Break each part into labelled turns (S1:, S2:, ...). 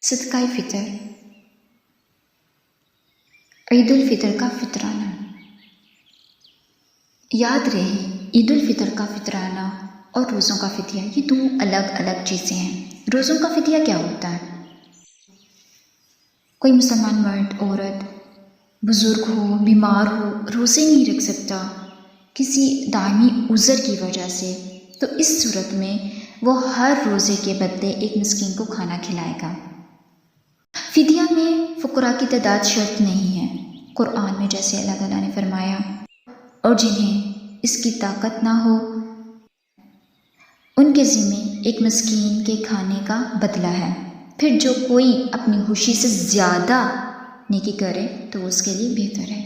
S1: صدقہ فطر، عید الفطر کا فطرانہ۔ یاد رہے، عید الفطر کا فطرانہ اور روزوں کا فدیہ یہ دو الگ الگ چیزیں ہیں۔ روزوں کا فدیہ کیا ہوتا ہے؟ کوئی مسلمان مرد، عورت، بزرگ ہو، بیمار ہو، روزے نہیں رکھ سکتا کسی دائمی عذر کی وجہ سے، تو اس صورت میں وہ ہر روزے کے بدلے ایک مسکین کو کھانا کھلائے گا۔ فدیہ میں فقراء کی تعداد شرط نہیں ہے، قرآن میں جیسے اللہ تعالیٰ نے فرمایا، اور جنہیں اس کی طاقت نہ ہو ان کے ذمے ایک مسکین کے کھانے کا بدلہ ہے۔ پھر جو کوئی اپنی خوشی سے زیادہ نیکی کرے تو اس کے لیے بہتر ہے،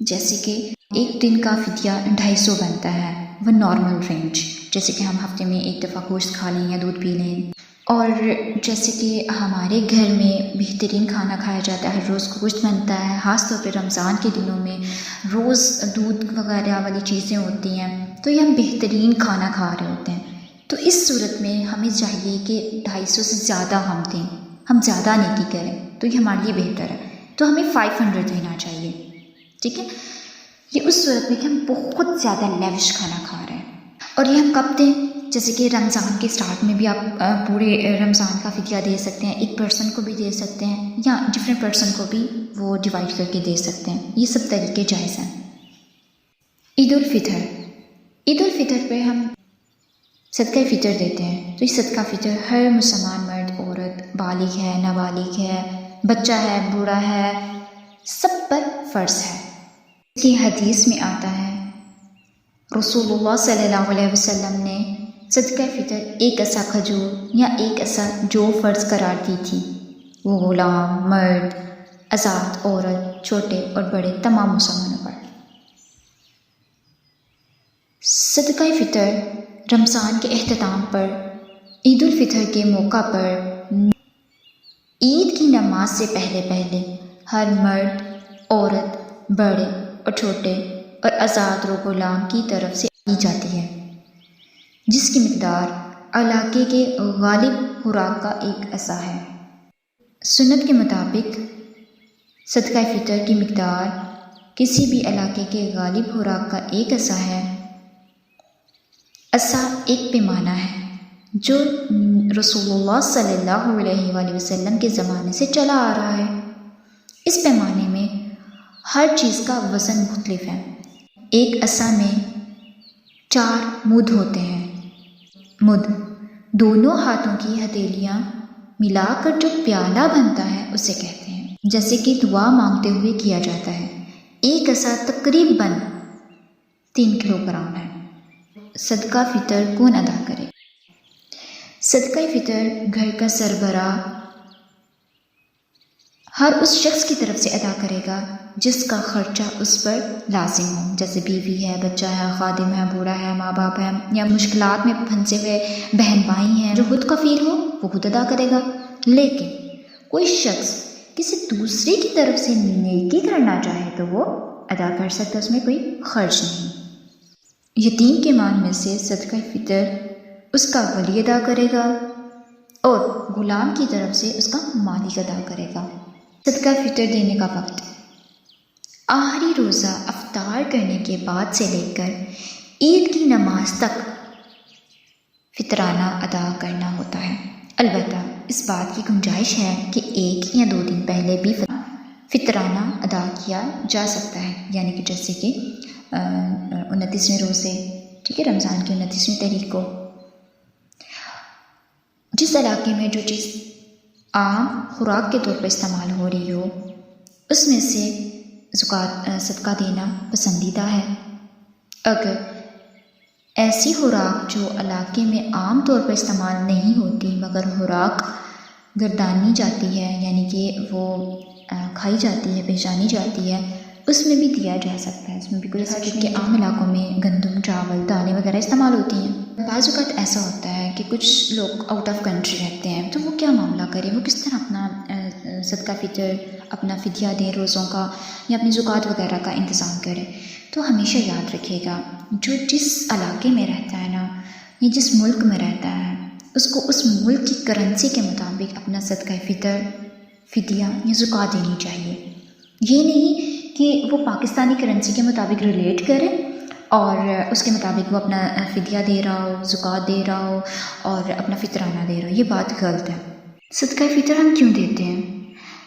S1: جیسے کہ ایک دن کا فدیہ 250 بنتا ہے، وہ نارمل رینج، جیسے کہ ہم ہفتے میں ایک دفعہ گوشت کھا لیں یا دودھ پی لیں، اور جیسے کہ ہمارے گھر میں بہترین کھانا کھایا جاتا ہے، ہر روز کو گوشت بنتا ہے، خاص طور پہ رمضان کے دنوں میں روز دودھ وغیرہ والی چیزیں ہوتی ہیں، تو یہ ہم بہترین کھانا کھا رہے ہوتے ہیں۔ تو اس صورت میں ہمیں چاہیے کہ 250 سے زیادہ ہم دیں، ہم زیادہ نیکی کریں، تو یہ ہمارے لیے بہتر ہے، تو ہمیں 500 دینا چاہیے، ٹھیک ہے؟ یہ اس صورت میں کہ ہم بہت زیادہ لیوش کھانا کھا رہے ہیں۔ اور یہ ہم کب دیں؟ جیسے کہ رمضان کے سٹارٹ میں بھی آپ پورے رمضان کا فدیہ دے سکتے ہیں، ایک پرسن کو بھی دے سکتے ہیں، یا ڈفرینٹ پرسن کو بھی وہ ڈیوائڈ کر کے دے سکتے ہیں، یہ سب طریقے جائز ہیں۔ عید الفطر، عید الفطر پہ ہم صدقہ فطر دیتے ہیں، تو یہ صدقہ فطر ہر مسلمان مرد، عورت، بالغ ہے، نابالغ ہے، بچہ ہے، بوڑھا ہے، سب پر فرض ہے۔ اس کی حدیث میں آتا ہے رسول اللہ صلی اللہ علیہ وسلم نے صدقہ فطر ایک عصا کھجور یا ایک عصا جو فرض قرار دی تھی، وہ غلام، مرد، آزاد، عورت، چھوٹے اور بڑے تمام مسلمانوں پر۔ صدقہ فطر رمضان کے اختتام پر، عید الفطر کے موقع پر، عید کی نماز سے پہلے ہر مرد، عورت، بڑے اور چھوٹے اور آزاد و غلام کی طرف سے دی جاتی ہے، جس کی مقدار علاقے کے غالب خوراک کا ایک عصا ہے۔ سنت کے مطابق صدقہ فطر کی مقدار کسی بھی علاقے کے غالب خوراک کا ایک عصا ہے۔ عصا ایک پیمانہ ہے جو رسول اللہ صلی اللہ علیہ وآلہ وسلم کے زمانے سے چلا آ رہا ہے۔ اس پیمانے میں ہر چیز کا وزن مختلف ہے۔ ایک عصا میں 4 مد ہوتے ہیں۔ مد دونوں ہاتھوں کی ہتھیلیاں ملا کر جو پیالہ بنتا ہے اسے کہتے ہیں، جیسے کہ دعا مانگتے ہوئے کیا جاتا ہے۔ ایک عصا تقریباً 3 کلو گرام ہے۔ صدقہ فطر کون ادا کرے؟ صدقہ فطر گھر کا سربراہ ہر اس شخص کی طرف سے ادا کرے گا جس کا خرچہ اس پر لازم ہو، جیسے بیوی ہے، بچہ ہے، خادم ہے، بوڑھا ہے، ماں باپ ہے، یا مشکلات میں پھنسے ہوئے بہن بھائی ہیں، جو خود کفیل ہو وہ خود ادا کرے گا۔ لیکن کوئی شخص کسی دوسرے کی طرف سے نیکی کرنا چاہے تو وہ ادا کر سکتا، اس میں کوئی خرچ نہیں۔ یتیم کے مال میں سے صدقہ فطر اس کا ولی ادا کرے گا اور غلام کی طرف سے اس کا مالک ادا کرے گا۔ صدقہ فطر دینے کا وقت آخری روزہ افطار کرنے کے بعد سے لے کر عید کی نماز تک فطرانہ ادا کرنا ہوتا ہے۔ البتہ اس بات کی گنجائش ہے کہ 1 یا 2 دن پہلے بھی فطرانہ ادا کیا جا سکتا ہے، یعنی کہ جیسے کہ 29ویں روزے، ٹھیک ہے، رمضان کی 29ویں تاریخ کو جس علاقے میں جو چیز عام خوراک کے طور پر استعمال ہو رہی ہو اس میں سے صدقہ دینا پسندیدہ ہے۔ اگر ایسی خوراک جو علاقے میں عام طور پر استعمال نہیں ہوتی مگر خوراک گردانی جاتی ہے، یعنی کہ وہ کھائی جاتی ہے، پہچانی جاتی ہے، اس میں بھی دیا جا سکتا ہے، اس میں بھی کوئی حرج نہیں۔ کہ عام علاقوں میں گندم، چاول، دالیں وغیرہ استعمال ہوتی ہیں۔ بعض اوقات ایسا ہوتا ہے کہ کچھ لوگ آؤٹ آف کنٹری رہتے ہیں، تو وہ کیا معاملہ کریں، وہ کس طرح اپنا صدقہ فطر، اپنا فدیہ دیں روزوں کا، یا اپنی زکوٰۃ وغیرہ کا انتظام کریں۔ تو ہمیشہ یاد رکھیے گا، جو جس علاقے میں رہتا ہے نا، یا جس ملک میں رہتا ہے، اس کو اس ملک کی کرنسی کے مطابق اپنا صدقہ فطر، فدیہ یا زکوٰۃ دینی چاہیے۔ یہ نہیں کہ وہ پاکستانی کرنسی کے مطابق ریلیٹ کرے اور اس کے مطابق وہ اپنا فدیہ دے رہا ہو، زکوٰۃ دے رہا ہو اور اپنا فطرانہ دے رہا ہو۔ یہ بات غلط ہے۔ صدقہ فطر ہم کیوں دیتے ہیں؟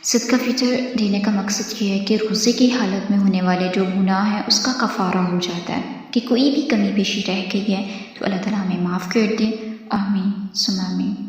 S1: صدقہ فطر دینے کا مقصد یہ ہے کہ روزے کی حالت میں ہونے والے جو گناہ ہیں اس کا کفارہ ہو جاتا ہے، کہ کوئی بھی کمی بیشی رہ گئی ہے تو اللہ تعالیٰ ہمیں معاف کر دے۔ آمین ثم آمین۔